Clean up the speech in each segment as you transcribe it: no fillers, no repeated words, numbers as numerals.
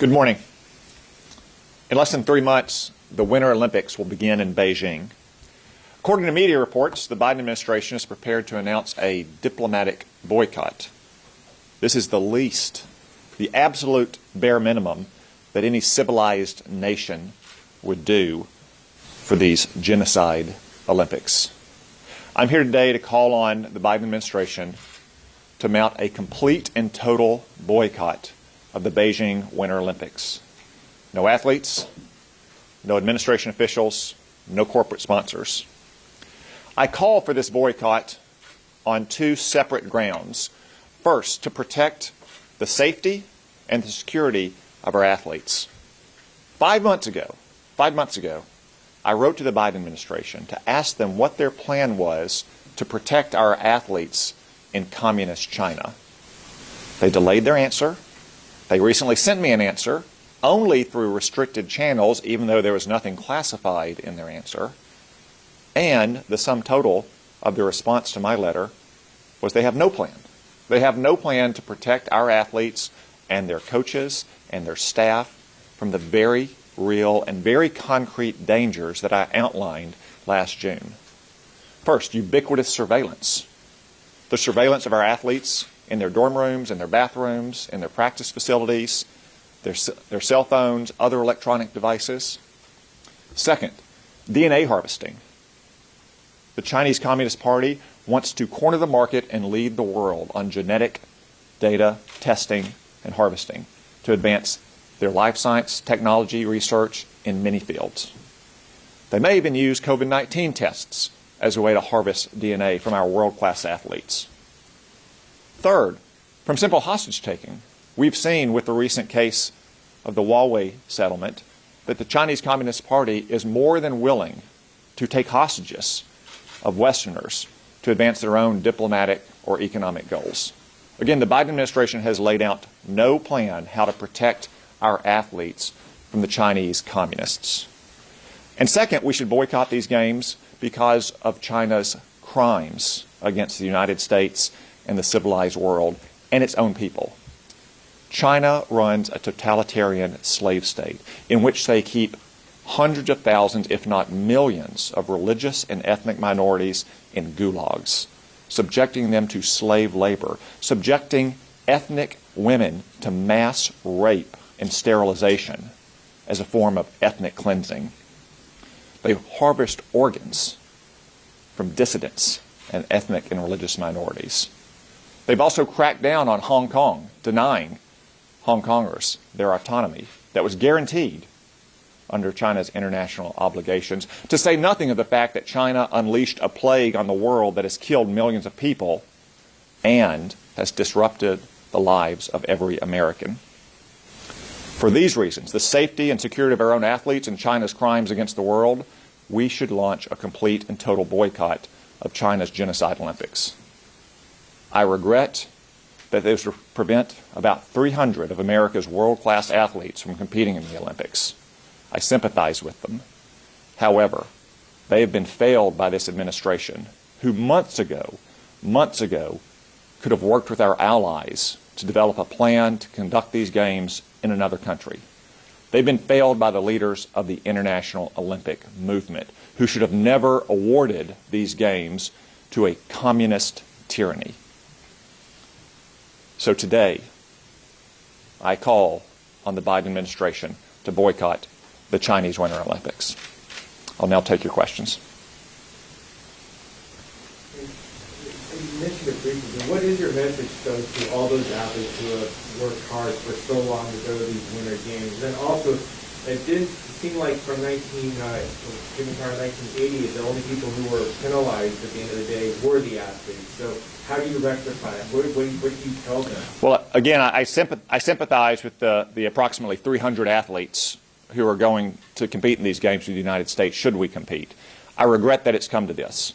Good morning. In less than 3 months, the Winter Olympics will begin in Beijing. According to media reports, the Biden administration is prepared to announce a diplomatic boycott. This is the absolute bare minimum that any civilized nation would do for these genocide Olympics. I'm here today to call on the Biden administration to mount a complete and total boycott of the Beijing Winter Olympics. No athletes, no administration officials, no corporate sponsors. I call for this boycott on two separate grounds. First, to protect the safety and the security of our athletes. 5 months ago, I wrote to the Biden administration to ask them what their plan was to protect our athletes in communist China. They delayed their answer. They recently sent me an answer, only through restricted channels, even though there was nothing classified in their answer. And the sum total of the response to my letter was they have no plan. They have no plan to protect our athletes and their coaches and their staff from the very real and very concrete dangers that I outlined last June. First, ubiquitous surveillance. The surveillance of our athletes in their dorm rooms, in their bathrooms, in their practice facilities, their cell phones, other electronic devices. Second, DNA harvesting. The Chinese Communist Party wants to corner the market and lead the world on genetic data testing and harvesting to advance their life science technology research in many fields. They may even use COVID-19 tests as a way to harvest DNA from our world-class athletes. Third, from simple hostage-taking. We've seen with the recent case of the Huawei settlement that the Chinese Communist Party is more than willing to take hostages of Westerners to advance their own diplomatic or economic goals. Again, the Biden administration has laid out no plan how to protect our athletes from the Chinese communists. And second, we should boycott these games because of China's crimes against the United States and the civilized world and its own people. China runs a totalitarian slave state in which they keep hundreds of thousands, if not millions, of religious and ethnic minorities in gulags, subjecting them to slave labor, subjecting ethnic women to mass rape and sterilization as a form of ethnic cleansing. They harvest organs from dissidents and ethnic and religious minorities. They've also cracked down on Hong Kong, denying Hong Kongers their autonomy that was guaranteed under China's international obligations, to say nothing of the fact that China unleashed a plague on the world that has killed millions of people and has disrupted the lives of every American. For these reasons, the safety and security of our own athletes and China's crimes against the world, we should launch a complete and total boycott of China's genocide Olympics. I regret that this will prevent about 300 of America's world-class athletes from competing in the Olympics. I sympathize with them. However, they have been failed by this administration, who months ago, could have worked with our allies to develop a plan to conduct these games in another country. They've been failed by the leaders of the international Olympic movement, who should have never awarded these games to a communist tyranny. So today, I call on the Biden administration to boycott the Chinese Winter Olympics. I'll now take your questions. You mentioned it briefly, but what is your message, though, to all those athletes who have worked hard for so long to go to these Winter Games? And then also, it did seem like from 1980, the only people who were penalized at the end of the day were the athletes. So how do you rectify it? What do you tell them? Well, again, I sympathize with the approximately 300 athletes who are going to compete in these games for the United States, should we compete. I regret that it's come to this.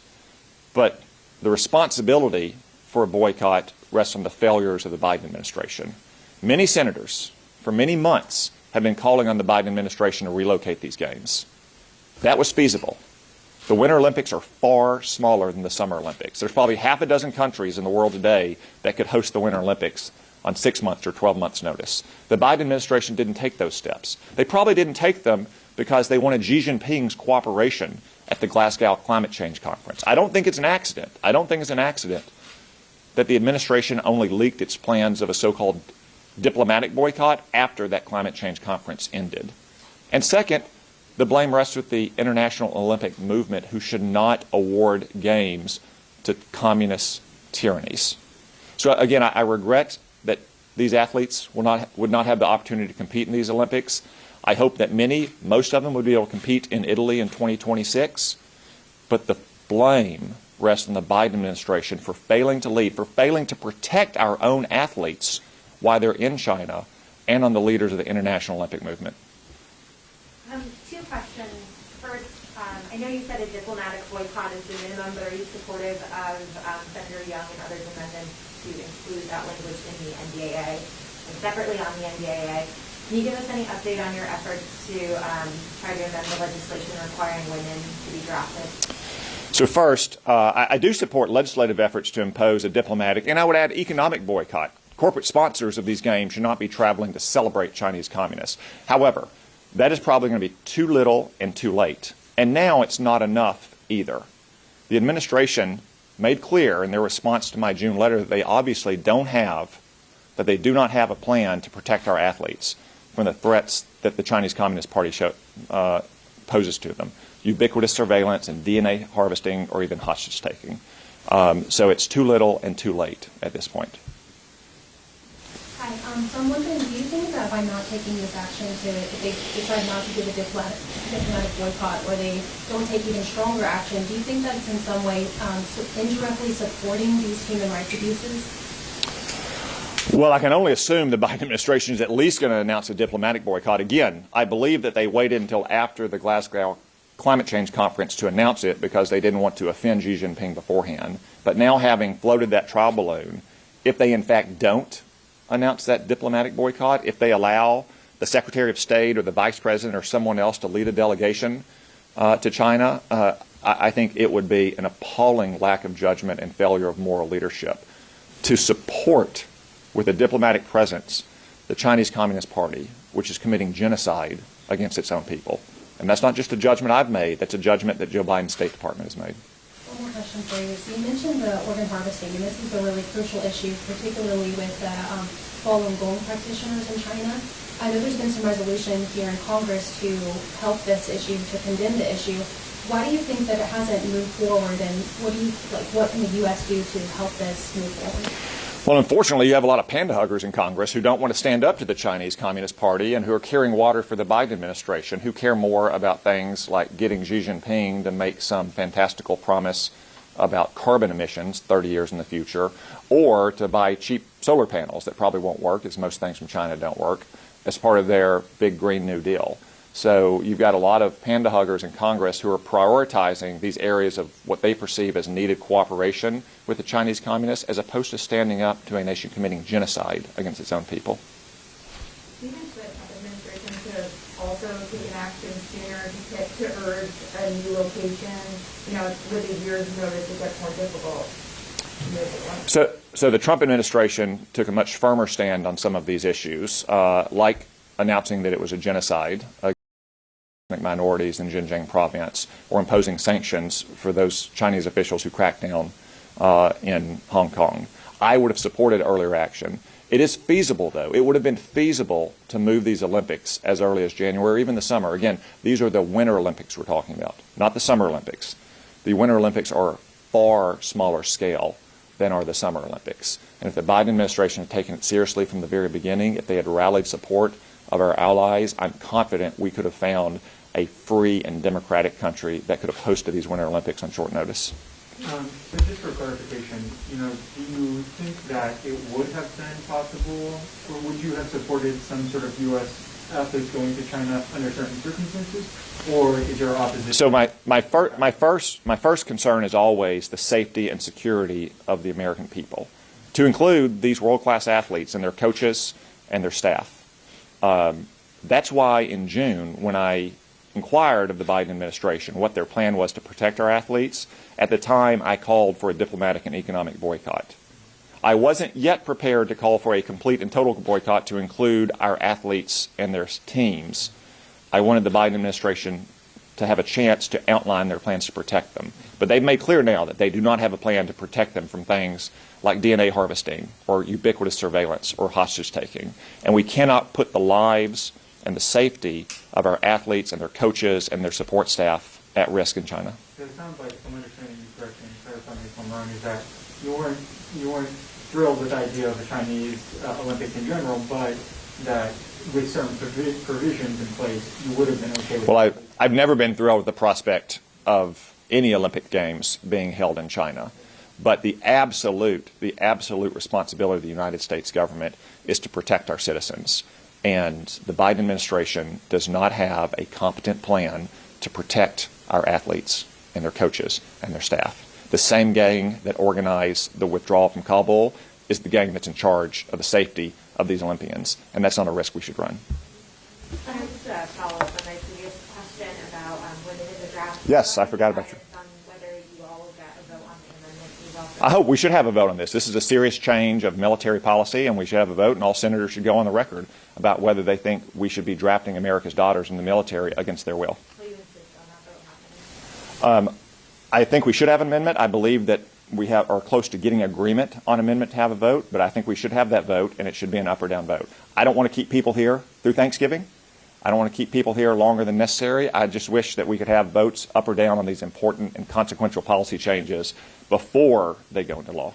But the responsibility for a boycott rests on the failures of the Biden administration. Many senators, for many months, have been calling on the Biden administration to relocate these games. That was feasible. The Winter Olympics are far smaller than the Summer Olympics. There's probably half a dozen countries in the world today that could host the Winter Olympics on 6 months or 12 months' notice. The Biden administration didn't take those steps. They probably didn't take them because they wanted Xi Jinping's cooperation at the Glasgow Climate Change Conference. I don't think it's an accident. I don't think it's an accident that the administration only leaked its plans of a so-called diplomatic boycott after that climate change conference ended. And second, the blame rests with the international Olympic movement, who should not award games to communist tyrannies. So again, I regret that these athletes would not have the opportunity to compete in these Olympics. I hope that most of them would be able to compete in Italy in 2026. But the blame rests on the Biden administration for failing to lead, for failing to protect our own athletes while they're in China, and on the leaders of the international Olympic movement. Two questions. First, I know you said a diplomatic boycott is the minimum, but are you supportive of Senator Young and others' amendments to include that language in the NDAA? And separately on the NDAA, can you give us any update on your efforts to try to amend the legislation requiring women to be drafted? So first, I do support legislative efforts to impose a diplomatic, and I would add economic boycott. Corporate sponsors of these games should not be traveling to celebrate Chinese communists. However, that is probably going to be too little and too late. And now it's not enough either. The administration made clear in their response to my June letter that they obviously do not have a plan to protect our athletes from the threats that the Chinese Communist Party poses to them. Ubiquitous surveillance and DNA harvesting, or even hostage taking. So it's too little and too late at this point. Hi, so I'm wondering, do you think that by not taking this action, if they decide not to do the diplomatic boycott, or they don't take even stronger action, do you think that it's in some way indirectly supporting these human rights abuses? Well, I can only assume the Biden administration is at least going to announce a diplomatic boycott. Again, I believe that they waited until after the Glasgow Climate Change Conference to announce it because they didn't want to offend Xi Jinping beforehand. But now, having floated that trial balloon, if they in fact don't announce that diplomatic boycott, if they allow the Secretary of State or the Vice President or someone else to lead a delegation to China, I think it would be an appalling lack of judgment and failure of moral leadership to support with a diplomatic presence the Chinese Communist Party, which is committing genocide against its own people. And that's not just a judgment I've made, that's a judgment that Joe Biden's State Department has made. One more question for you. So you mentioned the organ harvesting, and this is a really crucial issue, particularly with Falun Gong practitioners in China. I know there's been some resolution here in Congress to help this issue, to condemn the issue. Why do you think that it hasn't moved forward, and what can the U.S. do to help this move forward? Well, unfortunately, you have a lot of panda huggers in Congress who don't want to stand up to the Chinese Communist Party and who are carrying water for the Biden administration, who care more about things like getting Xi Jinping to make some fantastical promise about carbon emissions 30 years in the future, or to buy cheap solar panels that probably won't work, as most things from China don't work, as part of their big Green New Deal. So you've got a lot of panda huggers in Congress who are prioritizing these areas of what they perceive as needed cooperation with the Chinese communists, as opposed to standing up to a nation committing genocide against its own people. Do you think the Trump administration could also take an action sooner to urge a new location? With a year's notice, it gets more difficult. So the Trump administration took a much firmer stand on some of these issues, like announcing that it was a genocide against minorities in Xinjiang province, or imposing sanctions for those Chinese officials who cracked down in Hong Kong. I would have supported earlier action. It is feasible, though. It would have been feasible to move these Olympics as early as January, even the summer. Again, these are the Winter Olympics we're talking about, not the Summer Olympics. The Winter Olympics are far smaller scale than are the Summer Olympics. And if the Biden administration had taken it seriously from the very beginning, if they had rallied support of our allies, I'm confident we could have found a free and democratic country that could have hosted these Winter Olympics on short notice. So just for clarification, do you think that it would have been possible, or would you have supported some sort of U.S. athletes going to China under certain circumstances, or is your opposition? So my first concern is always the safety and security of the American people, to include these world-class athletes and their coaches and their staff. That's why in June, when I inquired of the Biden administration what their plan was to protect our athletes, at the time I called for a diplomatic and economic boycott. I wasn't yet prepared to call for a complete and total boycott to include our athletes and their teams. I wanted the Biden administration to have a chance to outline their plans to protect them. But they've made clear now that they do not have a plan to protect them from things like DNA harvesting or ubiquitous surveillance or hostage taking. And we cannot put the lives and the safety of our athletes and their coaches and their support staff at risk in China. It sounds like, if I'm understanding you correctly, and clarify me if I'm wrong, is that you weren't thrilled with the idea of the Chinese Olympics in general, but that with certain provisions in place, you would have been okay with it. Well, I've never been thrilled with the prospect of any Olympic Games being held in China. But the absolute responsibility of the United States government is to protect our citizens. And the Biden administration does not have a competent plan to protect our athletes and their coaches and their staff. The same gang that organized the withdrawal from Kabul is the gang that's in charge of the safety of these Olympians, and that's not a risk we should run. Can I just follow up on my previous question about when it is a draft? Yes, I forgot about you. On whether you all will get a vote on the amendment. You've also I hope we should have a vote on this. This is a serious change of military policy, and we should have a vote, and all senators should go on the record about whether they think we should be drafting America's daughters in the military against their will. will you insist on that vote happening? I think we should have an amendment. I believe that we are close to getting agreement on amendment to have a vote, but I think we should have that vote, and it should be an up or down vote. I don't want to keep people here through Thanksgiving. I don't want to keep people here longer than necessary. I just wish that we could have votes up or down on these important and consequential policy changes before they go into law.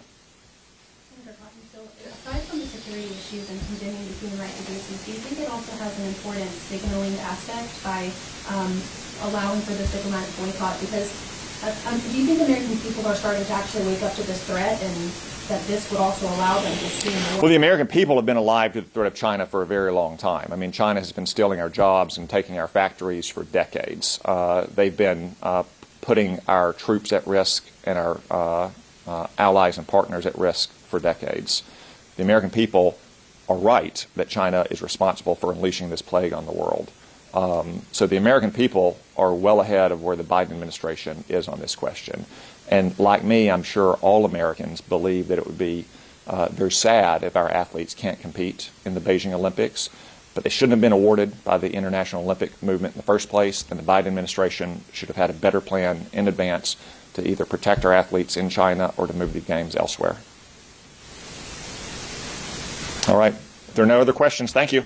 Senator Cotton, so aside from the security issues and condemning the human rights abuses, do you think it also has an important signaling aspect by allowing for this diplomatic boycott? Because do you think American people are starting to actually wake up to this threat, and that this would also allow them to see more? Well, the American people have been alive to the threat of China for a very long time. I mean, China has been stealing our jobs and taking our factories for decades. They've been putting our troops at risk and our allies and partners at risk for decades. The American people are right that China is responsible for unleashing this plague on the world. So the American people are well ahead of where the Biden administration is on this question. And like me, I'm sure all Americans believe that it would be very sad if our athletes can't compete in the Beijing Olympics. But they shouldn't have been awarded by the international Olympic movement in the first place, and the Biden administration should have had a better plan in advance to either protect our athletes in China or to move the games elsewhere. All right. If there are no other questions, thank you.